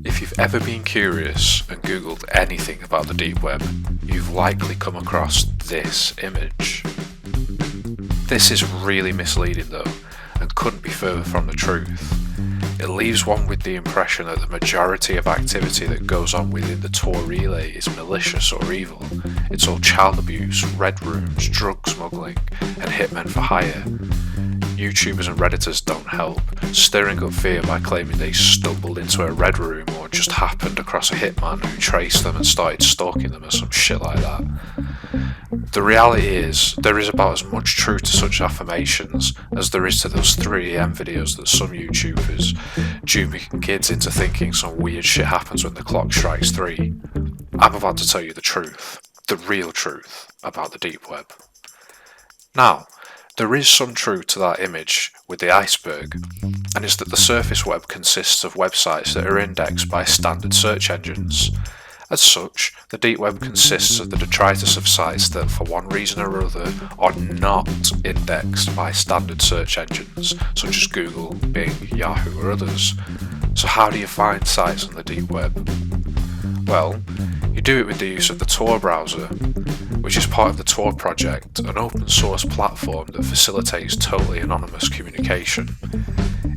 If you've ever been curious and googled anything about the deep web, you've likely come across this image. This is really misleading though, and couldn't be further from the truth. It leaves one with the impression that the majority of activity that goes on within the Tor relay is malicious or evil. It's all child abuse, red rooms, drug smuggling, and hitmen for hire. YouTubers and Redditors don't help, stirring up fear by claiming they stumbled into a red room or just happened across a hitman who traced them and started stalking them or some shit like that. The reality is, there is about as much truth to such affirmations as there is to those 3 AM videos that some YouTubers duping kids into thinking some weird shit happens when the clock strikes 3. I'm about to tell you the truth, the real truth, about the deep web. Now, there is some truth to that image with the iceberg, and it's that the surface web consists of websites that are indexed by standard search engines. As such, the deep web consists of the detritus of sites that, for one reason or other, are not indexed by standard search engines, such as Google, Bing, Yahoo or others. So how do you find sites on the deep web? Well, you do it with the use of the TOR browser, which is part of the TOR project, an open source platform that facilitates totally anonymous communication.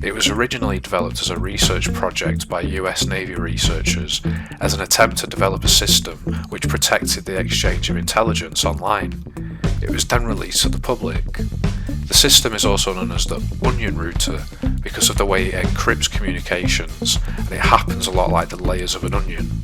It was originally developed as a research project by US Navy researchers as an attempt to develop a system which protected the exchange of intelligence online. It was then released to the public. The system is also known as the onion router because of the way it encrypts communications, and it happens a lot like the layers of an onion.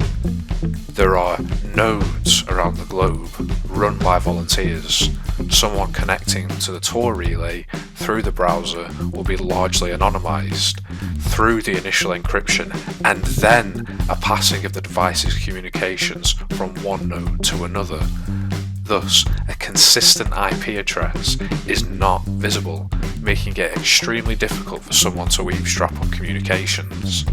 There are nodes around the globe run by volunteers. Someone connecting to the Tor relay through the browser will be largely anonymized through the initial encryption and then a passing of the device's communications from one node to another. Thus, a consistent IP address is not visible, making it extremely difficult for someone to eavesdrop on communications.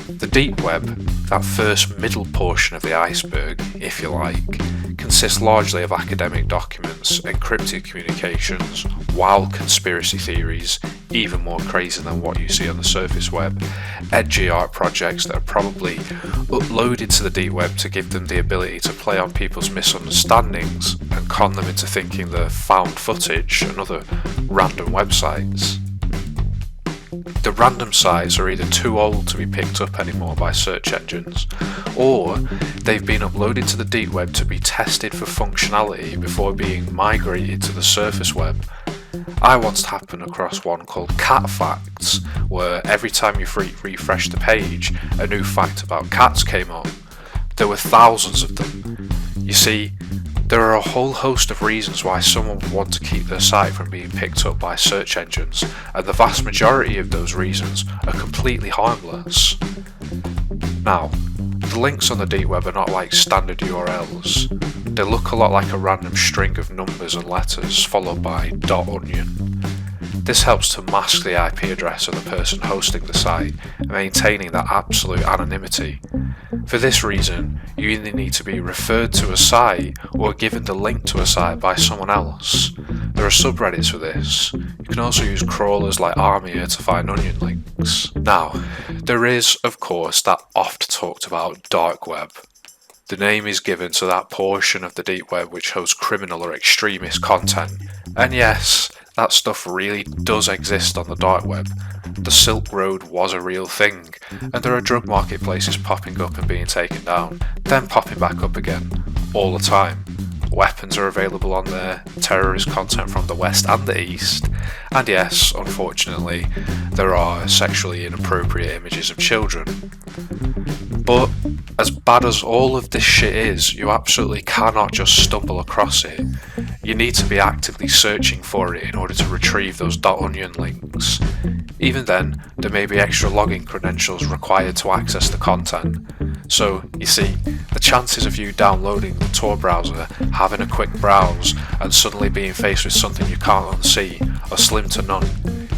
The deep web, that first middle portion of the iceberg, if you like, consists largely of academic documents, encrypted communications, wild conspiracy theories, even more crazy than what you see on the surface web, edgy art projects that are probably uploaded to the deep web to give them the ability to play on people's misunderstandings and con them into thinking they're found footage and other random websites. The random sites are either too old to be picked up anymore by search engines, or they've been uploaded to the deep web to be tested for functionality before being migrated to the surface web. I once happened across one called Cat Facts, where every time you refreshed the page, a new fact about cats came up. There were thousands of them. You see, there are a whole host of reasons why someone would want to keep their site from being picked up by search engines, and the vast majority of those reasons are completely harmless. Now, the links on the deep web are not like standard URLs. They look a lot like a random string of numbers and letters followed by .onion. This helps to mask the IP address of the person hosting the site, maintaining that absolute anonymity. For this reason, you either need to be referred to a site or given the link to a site by someone else. There are subreddits for this. You can also use crawlers like Armia to find onion links. Now, there is, of course, that oft talked about dark web. The name is given to that portion of the deep web which hosts criminal or extremist content. And yes, that stuff really does exist on the dark web. The Silk Road was a real thing, and there are drug marketplaces popping up and being taken down, then popping back up again, all the time. Weapons are available on there, terrorist content from the west and the east, and yes, unfortunately, there are sexually inappropriate images of children. But as bad as all of this shit is, you absolutely cannot just stumble across it. You need to be actively searching for it in order to retrieve those .onion links. Even then, there may be extra login credentials required to access the content. So, you see, the chances of you downloading the Tor browser, having a quick browse, and suddenly being faced with something you can't unsee are slim to none.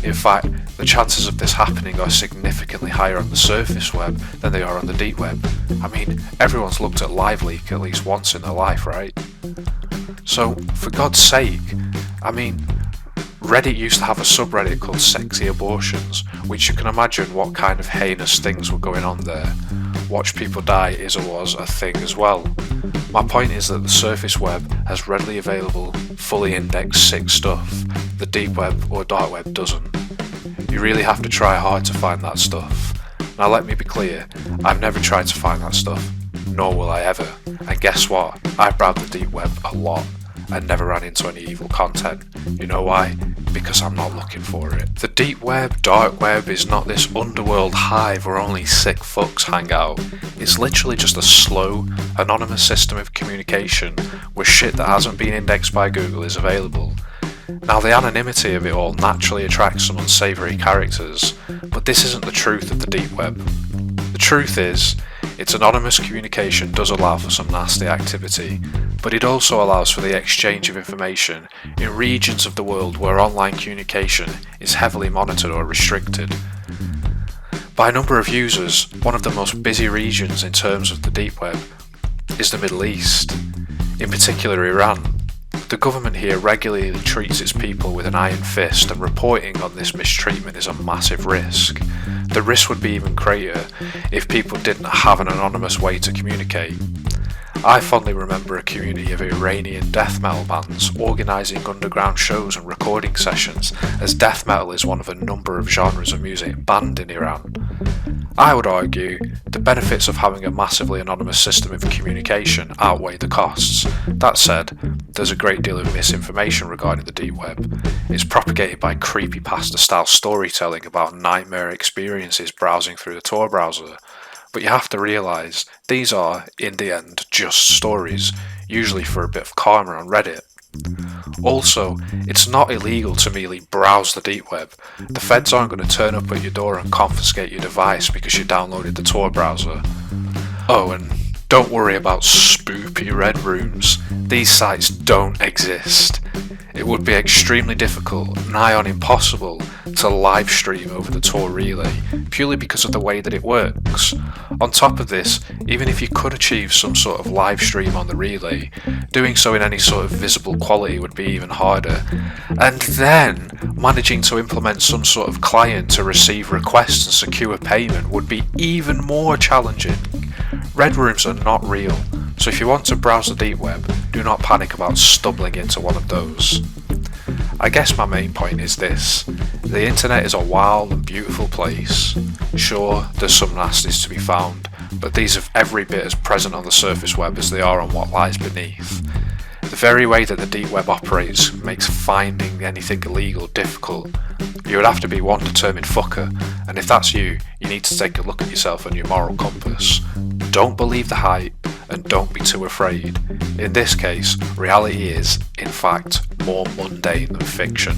In fact, the chances of this happening are significantly higher on the surface web than they are on the deep web. I mean, everyone's looked at LiveLeak at least once in their life, right? So, for God's sake, I mean, Reddit used to have a subreddit called Sexy Abortions, which you can imagine what kind of heinous things were going on there. Watch people die is or was a thing as well. My point is that the surface web has readily available, fully indexed sick stuff. The deep web or dark web doesn't. You really have to try hard to find that stuff. Now let me be clear, I've never tried to find that stuff, nor will I ever. And guess what? I've browsed the deep web a lot and never ran into any evil content. You know why? Because I'm not looking for it. The deep web, dark web is not this underworld hive where only sick fucks hang out. It's literally just a slow, anonymous system of communication where shit that hasn't been indexed by Google is available. Now the anonymity of it all naturally attracts some unsavoury characters, but this isn't the truth of the deep web. The truth is, its anonymous communication does allow for some nasty activity, but it also allows for the exchange of information in regions of the world where online communication is heavily monitored or restricted. By number of users, one of the most busy regions in terms of the deep web is the Middle East, in particular Iran. The government here regularly treats its people with an iron fist, and reporting on this mistreatment is a massive risk. The risk would be even greater if people didn't have an anonymous way to communicate. I fondly remember a community of Iranian death metal bands organising underground shows and recording sessions, as death metal is one of a number of genres of music banned in Iran. I would argue the benefits of having a massively anonymous system of communication outweigh the costs. That said, there's a great deal of misinformation regarding the deep web. It's propagated by creepypasta style storytelling about nightmare experiences browsing through the Tor browser. But you have to realise, these are, in the end, just stories, usually for a bit of karma on Reddit. Also, it's not illegal to merely browse the deep web. The feds aren't going to turn up at your door and confiscate your device because you downloaded the Tor browser. Oh, and don't worry about spoopy red rooms. These sites don't exist. It would be extremely difficult, nigh on impossible, to live stream over the Tor relay, purely because of the way that it works. On top of this, even if you could achieve some sort of live stream on the relay, doing so in any sort of visible quality would be even harder. And then, managing to implement some sort of client to receive requests and secure payment would be even more challenging. Red rooms are not real, so if you want to browse the deep web, do not panic about stumbling into one of those. I guess my main point is this: the internet is a wild and beautiful place. Sure, there's some nasties to be found, but these are every bit as present on the surface web as they are on what lies beneath. The very way that the deep web operates makes finding anything illegal difficult. You would have to be one determined fucker, and if that's you, you need to take a look at yourself and your moral compass. Don't believe the hype, and don't be too afraid. In this case, reality is, in fact, more mundane than fiction.